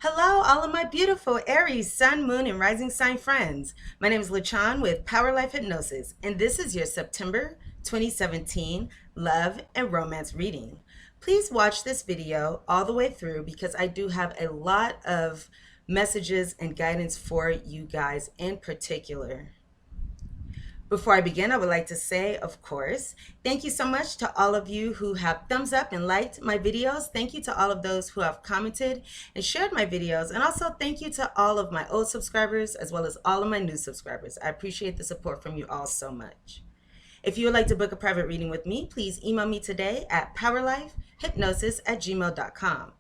Hello, all of my beautiful Aries, Sun, Moon, and Rising Sign friends. My name is LaChan with Power Life Hypnosis, and this is your September 2017 Love and Romance reading. Please watch this video all the way through because I do have a lot of messages and guidance for you guys in particular. Before I begin, I would like to say, of course, thank you so much to all of you who have thumbs up and liked my videos. Thank you to all of those who have commented and shared my videos. And also thank you to all of my old subscribers as well as all of my new subscribers. I appreciate the support from you all so much. If you would like to book a private reading with me, please email me today at powerlifehypnosis@gmail.com.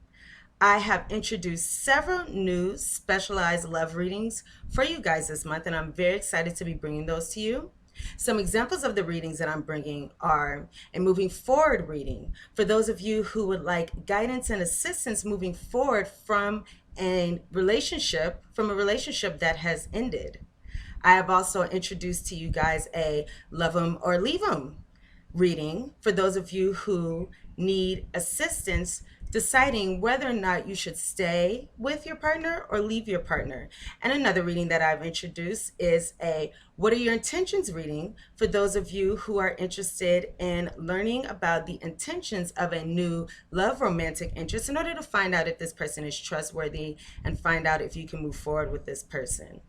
I have introduced several new specialized love readings for you guys this month, and I'm very excited to be bringing those to you. Some examples of the readings that I'm bringing are a moving forward reading for those of you who would like guidance and assistance moving forward from a relationship that has ended. I have also introduced to you guys a love 'em or leave 'em reading for those of you who need assistance deciding whether or not you should stay with your partner or leave your partner. And another reading that I've introduced is a what are your intentions reading for those of you who are interested in learning about the intentions of a new love romantic interest in order to find out if this person is trustworthy and find out if you can move forward with this person.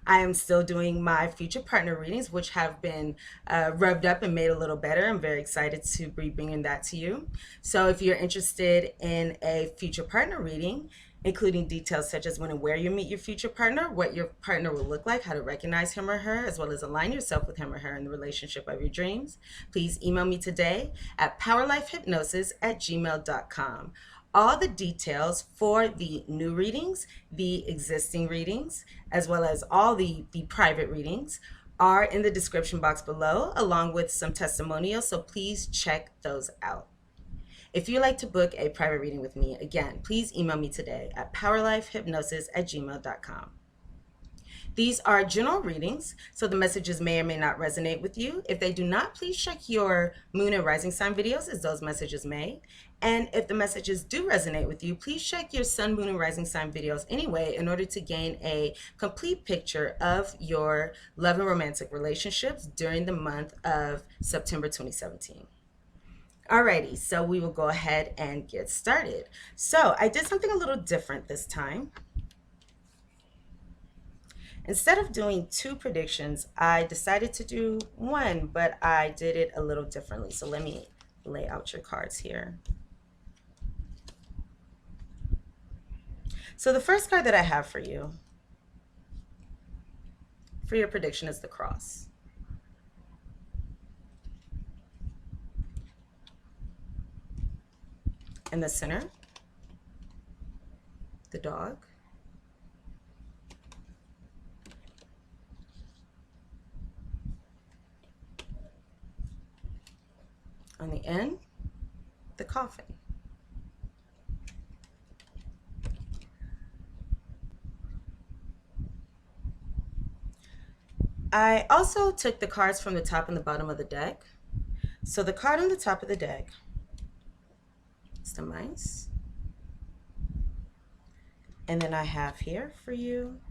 I am still doing my future partner readings, which have been revved up and made a little better. I'm very excited to be bringing that to you. So if you're interested in a future partner reading, including details such as when and where you meet your future partner, what your partner will look like, how to recognize him or her, as well as align yourself with him or her in the relationship of your dreams, please email me today at powerlifehypnosis@gmail.com. All the details for the new readings, the existing readings, as well as all the private readings are in the description box below, along with some testimonials, so please check those out. If you'd like to book a private reading with me, again, please email me today at powerlifehypnosis@gmail.com. These are general readings, so the messages may or may not resonate with you. If they do not, please check your moon and rising sign videos, as those messages may. And if the messages do resonate with you, please check your sun, moon, and rising sign videos anyway in order to gain a complete picture of your love and romantic relationships during the month of September 2017. Alrighty, so we will go ahead and get started. So I did something a little different this time. Instead of doing two predictions, I decided to do one, but I did it a little differently. So let me lay out your cards here. So the first card that I have for you, for your prediction, is the cross. In the center, the dog. On the end, the coffin. I also took the cards from the top and the bottom of the deck. So the card on the top of the deck is the mice. And then I have here for you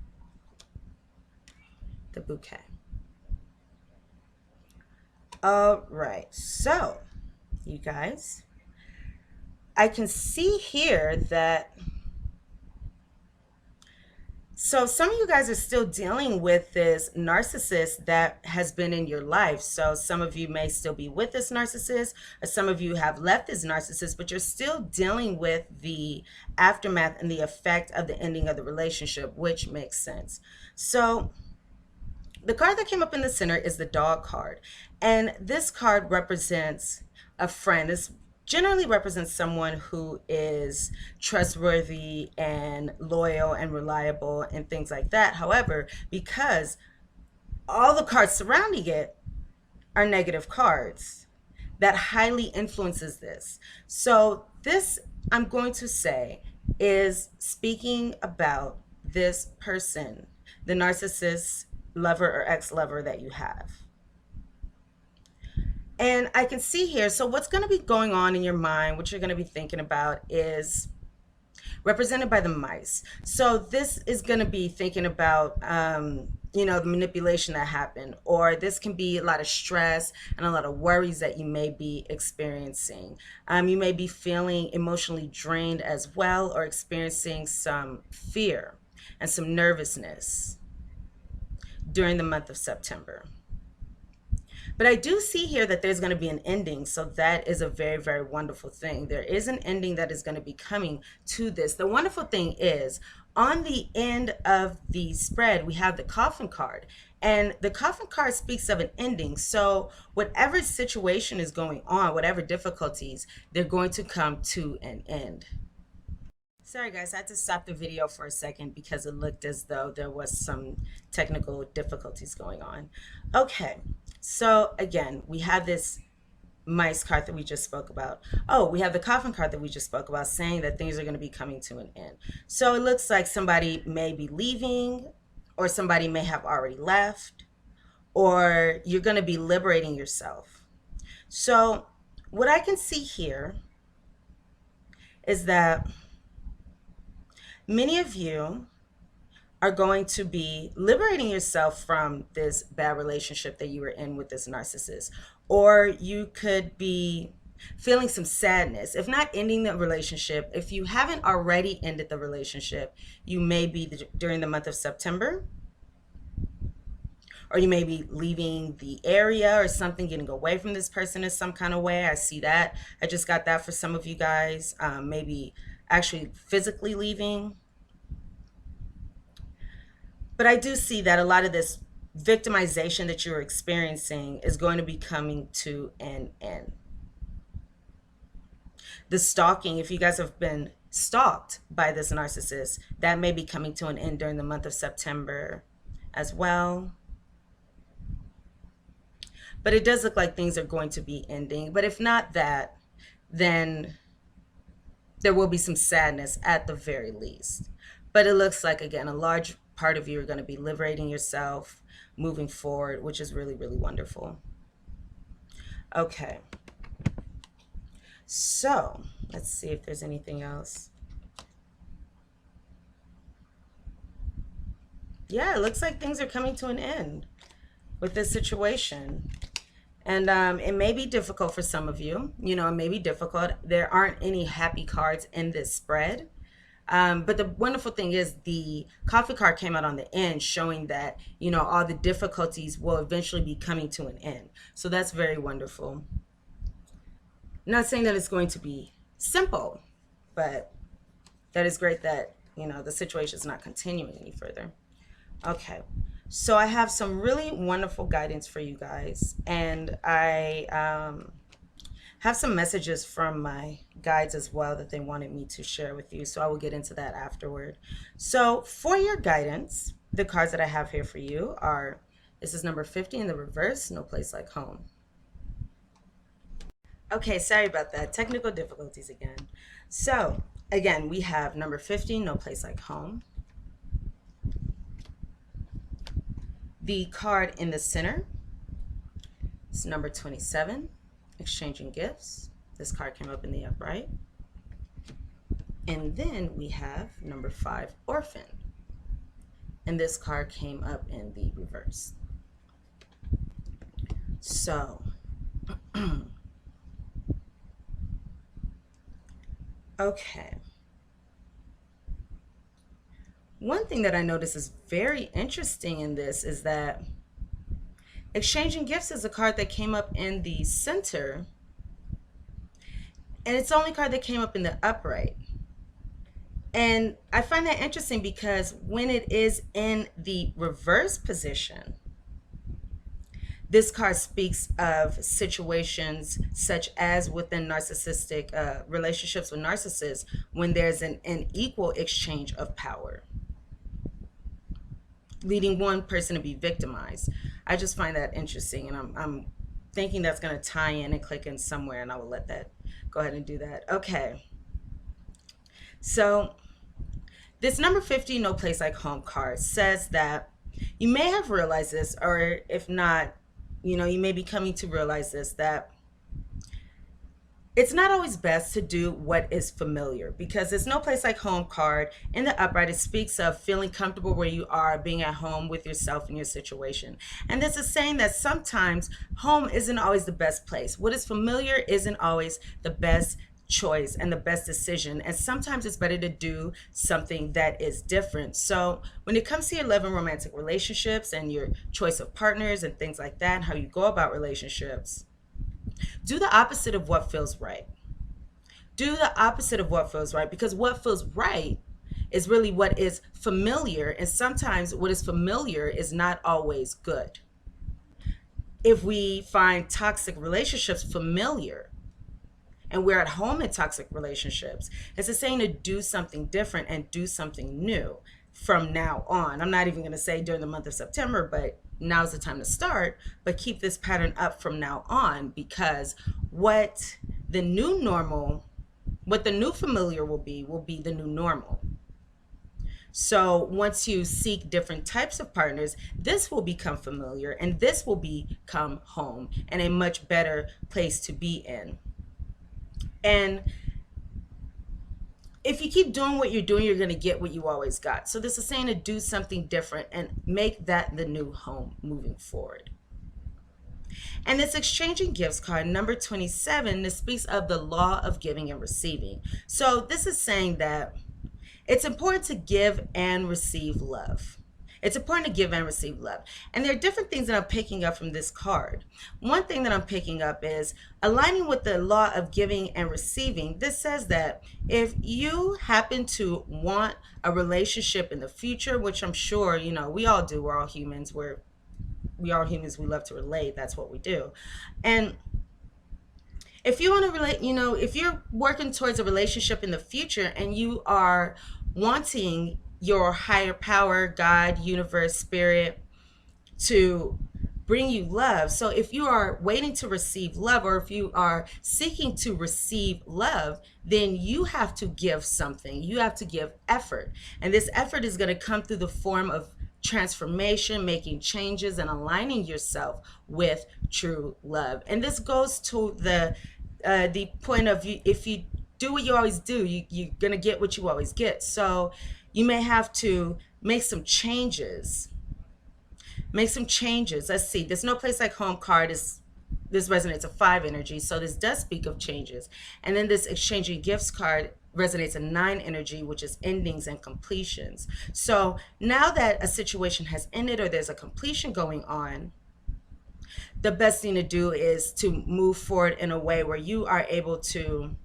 the bouquet. All right, so you guys, I can see here that so some of you guys are still dealing with this narcissist that has been in your life. So some of you may still be with this narcissist, or some of you have left this narcissist, but you're still dealing with the aftermath and the effect of the ending of the relationship, which makes sense. So the card that came up in the center is the dog card. And this card represents a friend. This generally represents someone who is trustworthy and loyal and reliable and things like that. However, because all the cards surrounding it are negative cards, that highly influences this. So this, I'm going to say, is speaking about this person, the narcissist lover or ex-lover that you have. And I can see here, so what's going to be going on in your mind, what you're going to be thinking about is represented by the mice. So this is going to be thinking about, the manipulation that happened, or this can be a lot of stress and a lot of worries that you may be experiencing. You may be feeling emotionally drained as well, or experiencing some fear and some nervousness during the month of September. But I do see here that there's going to be an ending. So that is a very, very wonderful thing. There is an ending that is going to be coming to this. The wonderful thing is, on the end of the spread, we have the coffin card. And the coffin card speaks of an ending. So whatever situation is going on, whatever difficulties, they're going to come to an end. Sorry guys, I had to stop the video for a second because it looked as though there was some technical difficulties going on. Okay, so again, we have this mice card that we just spoke about. Oh, we have the coffin card that we just spoke about, saying that things are going to be coming to an end. So it looks like somebody may be leaving, or somebody may have already left, or you're going to be liberating yourself. So what I can see here is that many of you are going to be liberating yourself from this bad relationship that you were in with this narcissist. Or you could be feeling some sadness. If not ending the relationship, if you haven't already ended the relationship, you may be during the month of September, or you may be leaving the area or something, getting away from this person in some kind of way. I see that. I just got that for some of you guys. Maybe actually physically leaving. But I do see that a lot of this victimization that you're experiencing is going to be coming to an end. The stalking, if you guys have been stalked by this narcissist, that may be coming to an end during the month of September as well. But it does look like things are going to be ending. But if not that, then there will be some sadness at the very least. But it looks like, again, a large part of you are going to be liberating yourself, moving forward, which is really, really wonderful. Okay. So let's see if there's anything else. Yeah, it looks like things are coming to an end with this situation. And it may be difficult for some of you. It may be difficult. There aren't any happy cards in this spread. But the wonderful thing is the coffee card came out on the end, showing that, all the difficulties will eventually be coming to an end. So that's very wonderful. Not saying that it's going to be simple, but that is great that, the situation is not continuing any further. Okay. So I have some really wonderful guidance for you guys, and I have some messages from my guides as well that they wanted me to share with you, so I will get into that afterward. So for your guidance, the cards that I have here for you are, this is number 50 in the reverse, No Place Like Home. Okay, sorry about that, technical difficulties again. So again, we have number 50, No Place Like Home. The card in the center is number 27, Exchanging Gifts. This card came up in the upright. And then we have number 5, Orphan. And this card came up in the reverse. So, okay. One thing that I notice is very interesting in this is that Exchanging Gifts is a card that came up in the center, and it's the only card that came up in the upright. And I find that interesting because when it is in the reverse position, this card speaks of situations such as within narcissistic relationships with narcissists, when there's an equal exchange of power, leading one person to be victimized. I just find that interesting, and I'm thinking that's going to tie in and click in somewhere, and I will let that go ahead and do that. Okay. So this number 50, No Place Like Home card says that you may have realized this, or if not, you may be coming to realize this, that It's not always best to do what is familiar because there's no place like home card. In the upright, it speaks of feeling comfortable where you are, being at home with yourself and your situation. And this is saying that sometimes home isn't always the best place. What is familiar isn't always the best choice and the best decision. And sometimes it's better to do something that is different. So when it comes to your love and romantic relationships and your choice of partners and things like that, how you go about relationships, do the opposite of what feels right. Do the opposite of what feels right, because what feels right is really what is familiar, and sometimes what is familiar is not always good. If we find toxic relationships familiar and we're at home in toxic relationships, it's a saying to do something different and do something new from now on. I'm not even going to say during the month of September, but now's the time to start. But keep this pattern up from now on, because what the new normal, what the new familiar will be the new normal. So once you seek different types of partners, this will become familiar and this will become home and a much better place to be in. And if you keep doing what you're doing, you're going to get what you always got. So this is saying to do something different and make that the new home moving forward. And this exchanging gifts card, number 27, this speaks of the law of giving and receiving. So this is saying that it's important to give and receive love. It's important to give and receive love. And there are different things that I'm picking up from this card. One thing that I'm picking up is aligning with the law of giving and receiving. This says that if you happen to want a relationship in the future, which I'm sure, we all do. We're all humans. We are humans. We love to relate. That's what we do. And if you want to relate, if you're working towards a relationship in the future and you are wanting your higher power, God, universe, spirit, to bring you love. So if you are waiting to receive love, or if you are seeking to receive love, then you have to give something. You have to give effort. And this effort is going to come through the form of transformation, making changes, and aligning yourself with true love. And this goes to the point of you, if you do what you always do, you're going to get what you always get. So you may have to make some changes. Let's see, there's no place like home card. This resonates a 5 energy, so this does speak of changes. And then this exchanging gifts card resonates a 9 energy, which is endings and completions. So now that a situation has ended or there's a completion going on, the best thing to do is to move forward in a way where you are able to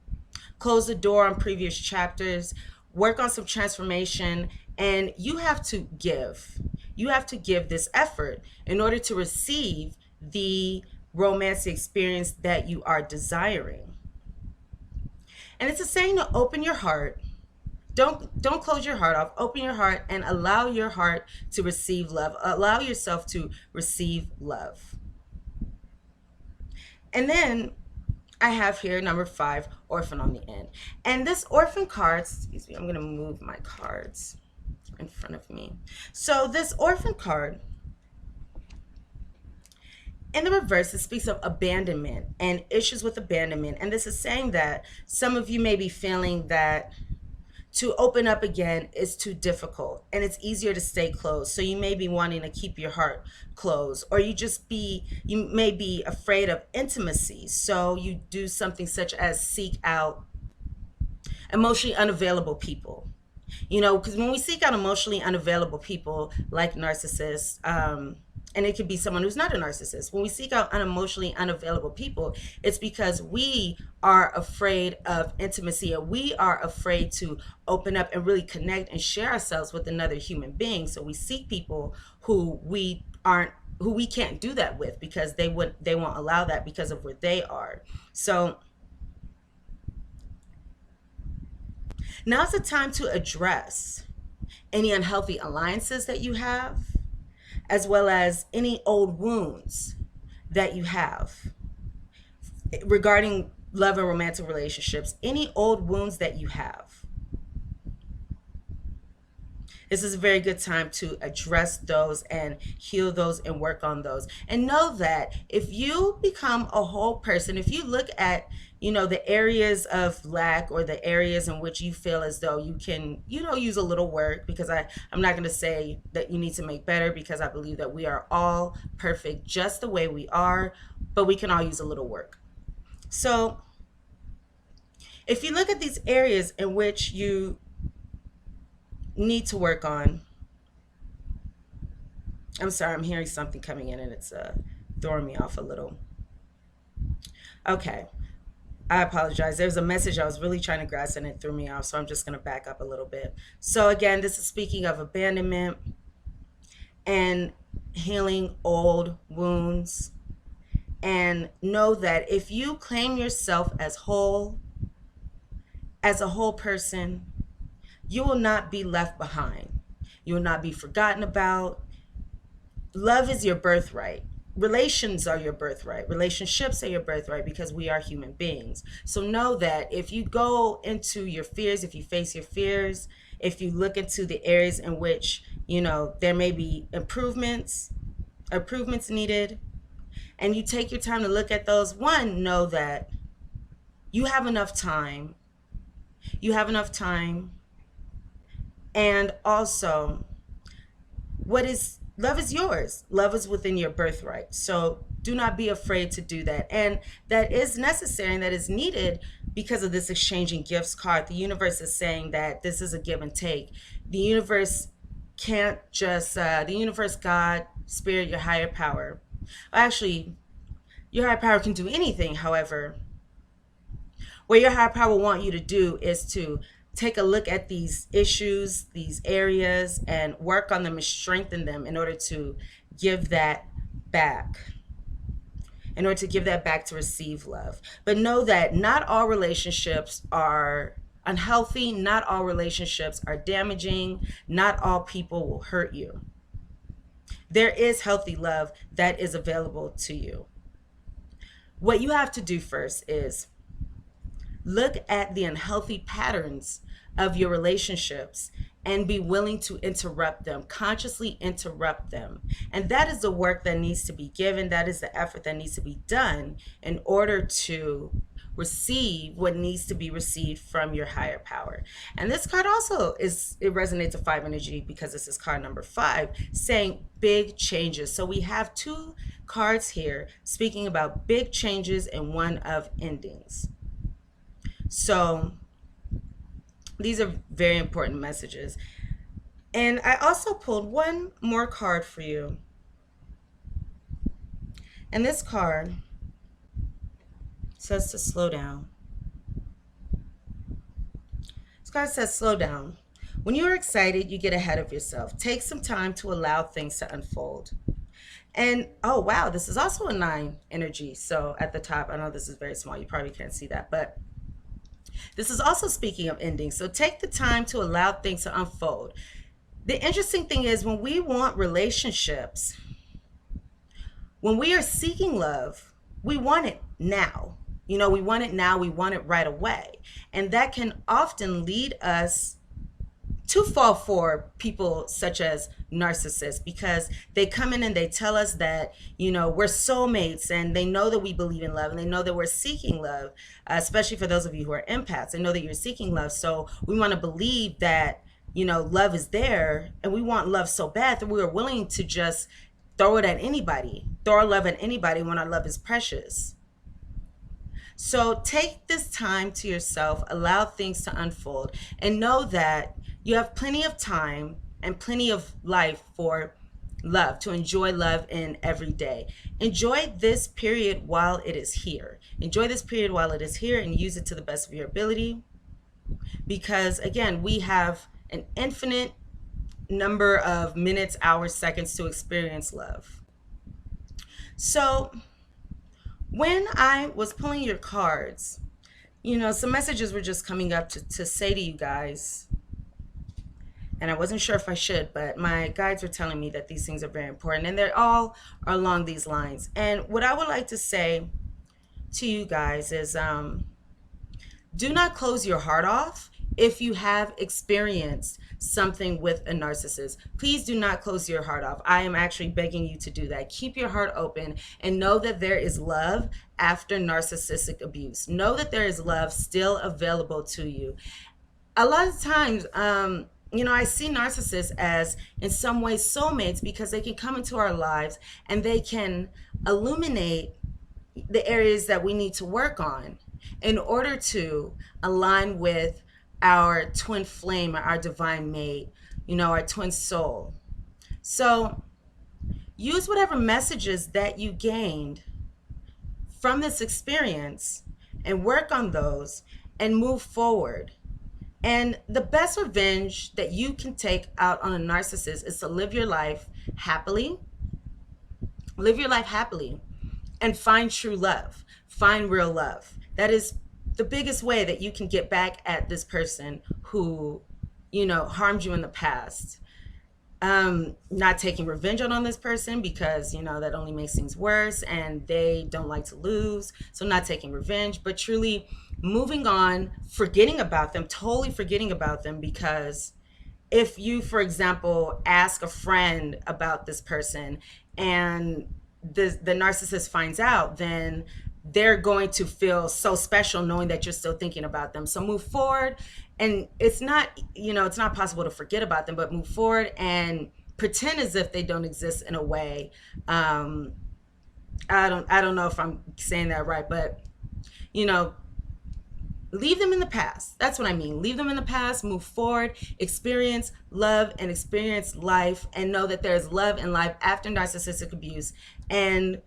close the door on previous chapters, work on some transformation, and you have to give. You have to give this effort in order to receive the romantic experience that you are desiring. And it's a saying to open your heart. Don't close your heart off. Open your heart and allow your heart to receive love. Allow yourself to receive love. And then I have here number 5, orphan on the end. And this orphan card, excuse me, I'm going to move my cards in front of me. So this orphan card, in the reverse, it speaks of abandonment and issues with abandonment. And this is saying that some of you may be feeling that to open up again is too difficult and it's easier to stay closed. So you may be wanting to keep your heart closed, or you may be afraid of intimacy. So you do something such as seek out emotionally unavailable people. Because when we seek out emotionally unavailable people like narcissists, and it could be someone who's not a narcissist. When we seek out unemotionally unavailable people, it's because we are afraid of intimacy, and we are afraid to open up and really connect and share ourselves with another human being. So we seek people who we can't do that with, because they won't allow that because of where they are. So now's the time to address any unhealthy alliances that you have, as well as any old wounds that you have regarding love and romantic relationships, any old wounds that you have. This is a very good time to address those and heal those and work on those. And know that if you become a whole person, if you look at the areas of lack or the areas in which you feel as though you can, use a little work, because I'm not going to say that you need to make better, because I believe that we are all perfect just the way we are, but we can all use a little work. So if you look at these areas in which you need to work on, I'm sorry, I'm hearing something coming in and it's throwing me off a little. Okay. I apologize. There's a message I was really trying to grasp and it threw me off, so I'm just going to back up a little bit. So, again, this is speaking of abandonment and healing old wounds. And know that if you claim yourself as a whole person, you will not be left behind. You will not be forgotten about. Love is your birthright. Relations are your birthright. Relationships are your birthright, because we are human beings. So know that if you go into your fears, if you face your fears, if you look into the areas in which, there may be improvements needed, and you take your time to look at those, one, know that you have enough time. You have enough time. And also, love is yours. Love is within your birthright. So do not be afraid to do that. And that is necessary and that is needed because of this exchanging gifts card. The universe is saying that this is a give and take. The universe can't just, the universe, God, spirit, your higher power. Actually, your higher power can do anything. However, what your higher power want you to do is to take a look at these issues, these areas, and work on them and strengthen them in order to give that back. In order to give that back to receive love. But know that not all relationships are unhealthy. Not all relationships are damaging. Not all people will hurt you. There is healthy love that is available to you. What you have to do first is look at the unhealthy patterns of your relationships and be willing to interrupt them, consciously interrupt them. And that is the work that needs to be given. That is the effort that needs to be done in order to receive what needs to be received from your higher power. And this card also it resonates with 5 energy, because this is card number 5, saying big changes. So we have 2 cards here speaking about big changes and one of endings. So these are very important messages. And I also pulled one more card for you. And this card says to slow down. This card says slow down. When you are excited, you get ahead of yourself. Take some time to allow things to unfold. And oh wow, this is also a 9 energy. So at the top, I know this is very small, you probably can't see that, but this is also speaking of endings. So take the time to allow things to unfold. The interesting thing is, when we want relationships, when we are seeking love, we want it now. We want it now. We want it right away. And that can often lead us to fall for people such as narcissists, because they come in and they tell us that, we're soulmates, and they know that we believe in love, and they know that we're seeking love, especially for those of you who are empaths. They know that you're seeking love. So we want to believe that, love is there, and we want love so bad that we are willing to just throw it at anybody, throw our love at anybody when our love is precious. So take this time to yourself, allow things to unfold, and know that you have plenty of time and plenty of life for love, to enjoy love in every day. Enjoy this period while it is here. Enjoy this period while it is here and use it to the best of your ability. Because again, we have an infinite number of minutes, hours, seconds to experience love. So when I was pulling your cards, some messages were just coming up to say to you guys, and I wasn't sure if I should, but my guides were telling me that these things are very important, and they're all along these lines. And what I would like to say to you guys is, do not close your heart off. If you have experienced something with a narcissist, please do not close your heart off. I am actually begging you to do that. Keep your heart open and know that there is love after narcissistic abuse. Know that there is love still available to you. A lot of times, I see narcissists as, in some ways, soulmates, because they can come into our lives and they can illuminate the areas that we need to work on in order to align with our twin flame, our divine mate, our twin soul. So use whatever messages that you gained from this experience and work on those and move forward. And the best revenge that you can take out on a narcissist is to live your life happily. Live your life happily and find true love. Find real love. That is the biggest way that you can get back at this person who, harmed you in the past. Not taking revenge on this person, because that only makes things worse and they don't like to lose. So not taking revenge, but truly moving on, forgetting about them, totally forgetting about them. Because if you, for example, ask a friend about this person and the narcissist finds out, then they're going to feel so special knowing that you're still thinking about them. So move forward. And it's not possible to forget about them, but move forward and pretend as if they don't exist in a way. I don't know if I'm saying that right, but leave them in the past. That's what I mean. Leave them in the past, move forward, experience love and experience life, and know that there's love and life after narcissistic abuse. And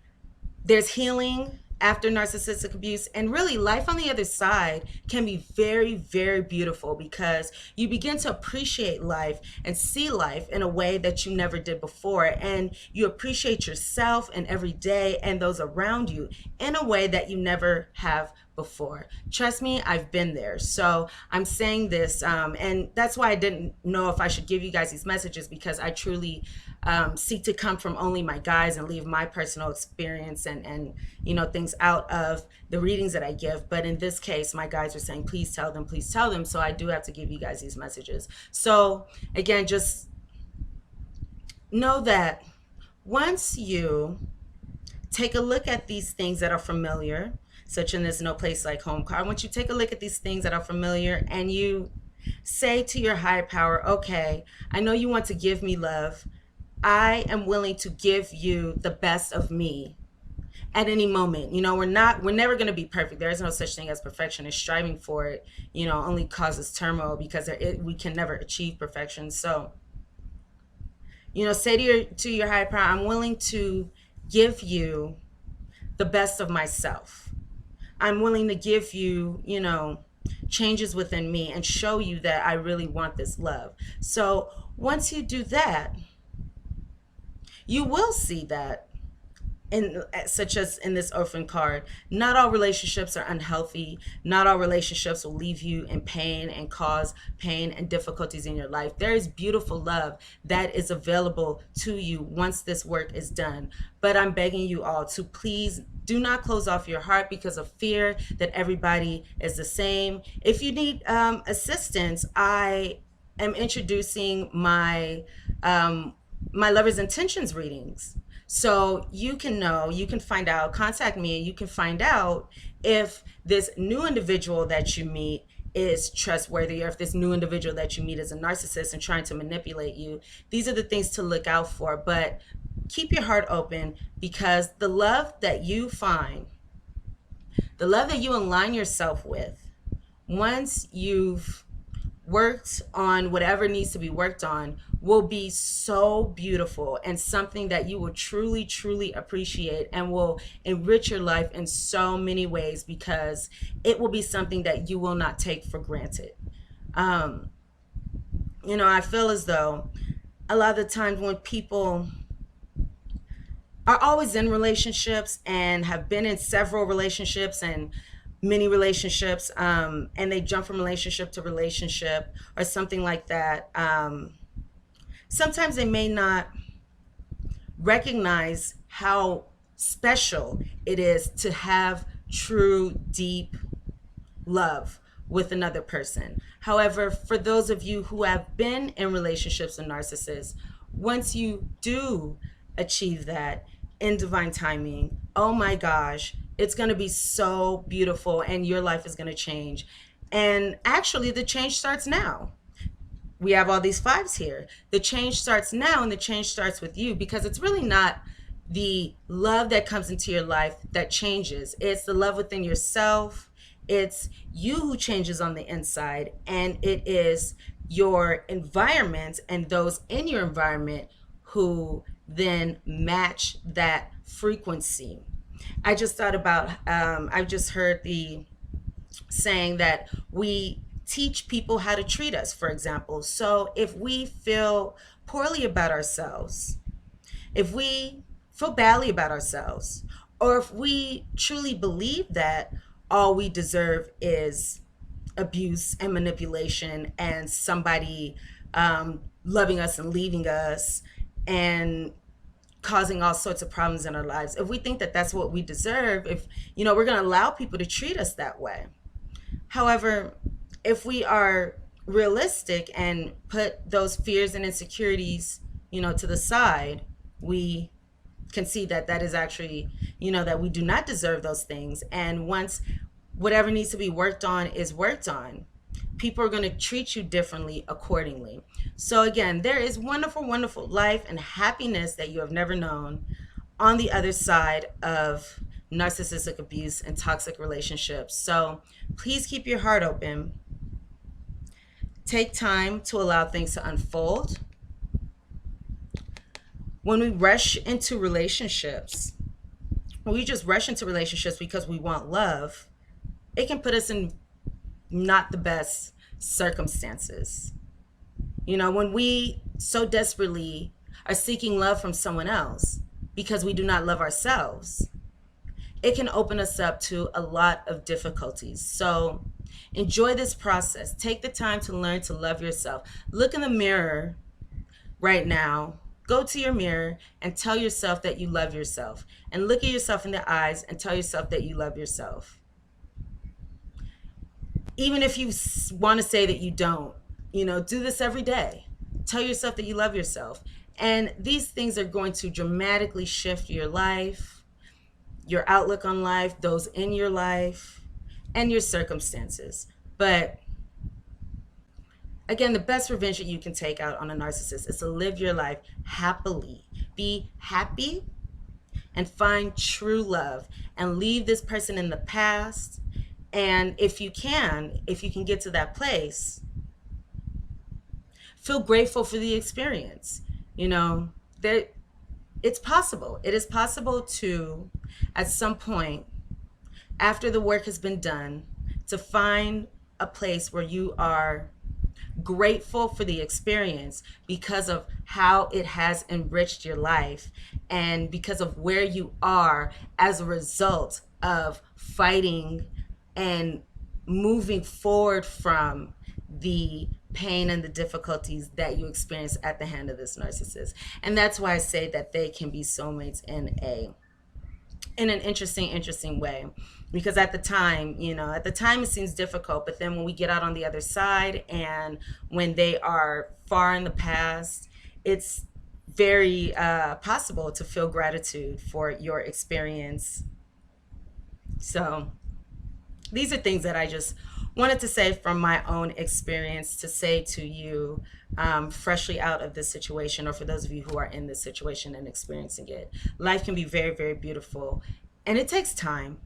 there's healing after narcissistic abuse, and really life on the other side can be very, very beautiful, because you begin to appreciate life and see life in a way that you never did before, and you appreciate yourself and every day and those around you in a way that you never have before. Trust me, I've been there. So I'm saying this, and that's why I didn't know if I should give you guys these messages, because I truly seek to come from only my guides and leave my personal experience and things out of the readings that I give. But in this case, my guides are saying, please tell them, please tell them. So I do have to give you guys these messages. So again, just know that once you take a look at these things that are familiar, such in this No Place Like Home card, once you take a look at these things that are familiar and you say to your higher power, okay, I know you want to give me love. I am willing to give you the best of me at any moment. We're never going to be perfect. There is no such thing as perfection, and striving for it, only causes turmoil, because we can never achieve perfection. So, say to your higher power, I'm willing to give you the best of myself. I'm willing to give you, changes within me and show you that I really want this love. So once you do that, you will see that, such as in this orphan card, not all relationships are unhealthy. Not all relationships will leave you in pain and cause pain and difficulties in your life. There is beautiful love that is available to you once this work is done. But I'm begging you all to please do not close off your heart because of fear that everybody is the same. If you need assistance, I am introducing my my lover's intentions readings. So you can find out, contact me, and you can find out if this new individual that you meet is trustworthy, or if this new individual that you meet is a narcissist and trying to manipulate you. These are the things to look out for. But keep your heart open, because the love that you find, the love that you align yourself with, once you've worked on whatever needs to be worked on, will be so beautiful and something that you will truly, truly appreciate, and will enrich your life in so many ways, because it will be something that you will not take for granted. I feel as though a lot of the times when people are always in relationships and have been in several relationships and many relationships, and they jump from relationship to relationship or something like that, sometimes they may not recognize how special it is to have true, deep love with another person. However, for those of you who have been in relationships with narcissists, once you do achieve that in divine timing, oh my gosh, it's going to be so beautiful and your life is going to change. And actually, the change starts now. We have all these fives here. The change starts now, and the change starts with you, because it's really not the love that comes into your life that changes. It's the love within yourself. It's you who changes on the inside, and it is your environment and those in your environment who then match that frequency. I just thought about, I just heard the saying that we teach people how to treat us, for example. So if we feel poorly about ourselves, if we feel badly about ourselves, or if we truly believe that all we deserve is abuse and manipulation and somebody loving us and leaving us and causing all sorts of problems in our lives, if we think that that's what we deserve, if we're going to allow people to treat us that way. However, if we are realistic and put those fears and insecurities, to the side, we can see that that is actually, that we do not deserve those things. And once whatever needs to be worked on is worked on, people are going to treat you differently accordingly. So again, there is wonderful, wonderful life and happiness that you have never known on the other side of narcissistic abuse and toxic relationships. So please keep your heart open. Take time to allow things to unfold. When we rush into relationships, when we just rush into relationships because we want love, it can put us in not the best circumstances. When we so desperately are seeking love from someone else because we do not love ourselves, it can open us up to a lot of difficulties. So enjoy this process. Take the time to learn to love yourself. Look in the mirror right now. Go to your mirror and tell yourself that you love yourself. And look at yourself in the eyes and tell yourself that you love yourself. Even if you want to say that you don't, do this every day. Tell yourself that you love yourself. And these things are going to dramatically shift your life, your outlook on life, those in your life, and your circumstances. But again, the best revenge that you can take out on a narcissist is to live your life happily. Be happy and find true love and leave this person in the past. And if you can get to that place, feel grateful for the experience. It's possible. It is possible to, at some point, after the work has been done, to find a place where you are grateful for the experience because of how it has enriched your life and because of where you are as a result of fighting and moving forward from the pain and the difficulties that you experience at the hand of this narcissist. And that's why I say that they can be soulmates in an interesting way, because at the time it seems difficult, but then when we get out on the other side and when they are far in the past, it's very possible to feel gratitude for your experience. So these are things that I just wanted to say from my own experience, to say to you freshly out of this situation, or for those of you who are in this situation and experiencing it. Life can be very, very beautiful, and it takes time.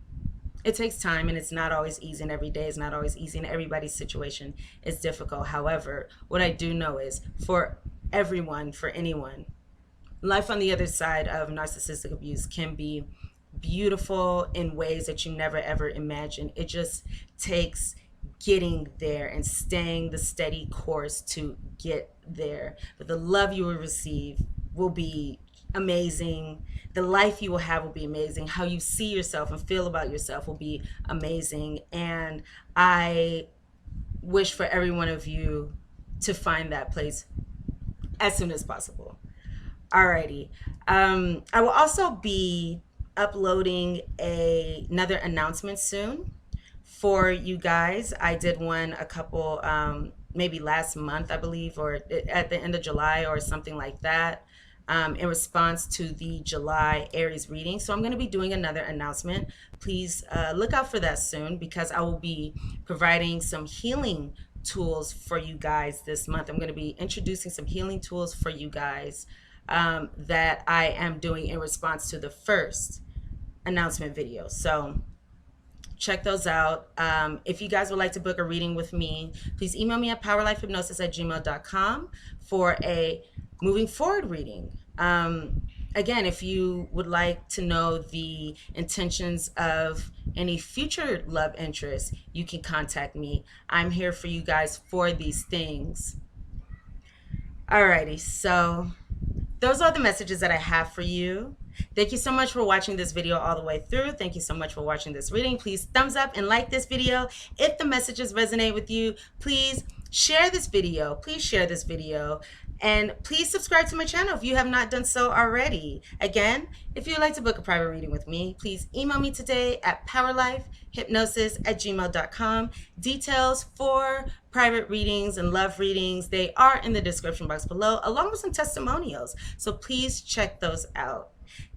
It takes time, and it's not always easy, and every day is not always easy, and everybody's situation is difficult. However, what I do know is for everyone, for anyone, life on the other side of narcissistic abuse can be beautiful in ways that you never ever imagined. It just takes getting there and staying the steady course to get there. But the love you will receive will be amazing. The life you will have will be amazing. How you see yourself and feel about yourself will be amazing. And I wish for every one of you to find that place as soon as possible. Alrighty. I will also be uploading another announcement soon for you guys. I did one a couple, maybe last month, I believe, or at the end of July or something like that, in response to the July Aries reading. So I'm going to be doing another announcement. Please look out for that soon, because I will be providing some healing tools for you guys this month. I'm going to be introducing some healing tools for you guys that I am doing in response to the first announcement video. So check those out. If you guys would like to book a reading with me, please email me at powerlifehypnosis@gmail.com for a moving forward reading. Again, if you would like to know the intentions of any future love interests, you can contact me. I'm here for you guys for these things. Alrighty, so those are the messages that I have for you. Thank you so much for watching this video all the way through. Thank you so much for watching this reading. Please thumbs up and like this video. If the messages resonate with you, please share this video. Please share this video. And please subscribe to my channel if you have not done so already. Again, if you'd like to book a private reading with me, please email me today at powerlifehypnosis@gmail.com. Details for private readings and love readings, they are in the description box below, along with some testimonials. So please check those out.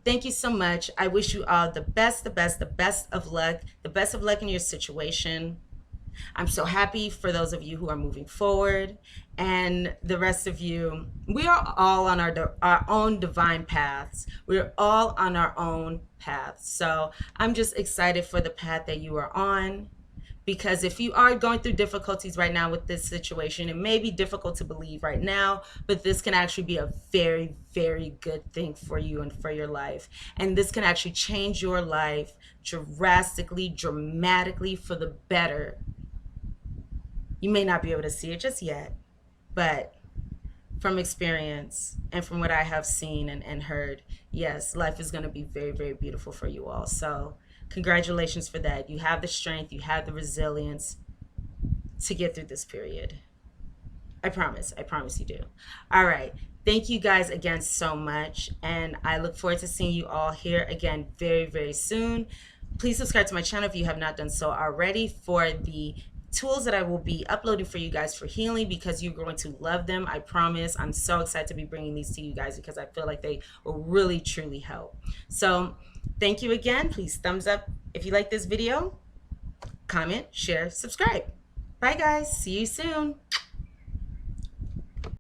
Thank you so much. I wish you all the best, the best of luck, the best of luck in your situation. I'm so happy for those of you who are moving forward, and the rest of you, we are all on our own divine paths. We're all on our own paths. So I'm just excited for the path that you are on, because if you are going through difficulties right now with this situation, it may be difficult to believe right now, but this can actually be a very, very good thing for you and for your life. And this can actually change your life drastically, dramatically for the better. You may not be able to see it just yet, but from experience and from what I have seen and heard, yes, life is going to be very, very beautiful for you all. So congratulations for that. You have the strength, you have the resilience to get through this period. I promise you do. All right. Thank you guys again so much. And I look forward to seeing you all here again very, very soon. Please subscribe to my channel if you have not done so already, for the tools that I will be uploading for you guys for healing, because you're going to love them. I promise. I'm so excited to be bringing these to you guys, because I feel like they will really, truly help. So thank you again. Please thumbs up if you like this video. Comment, share, subscribe. Bye guys. See you soon.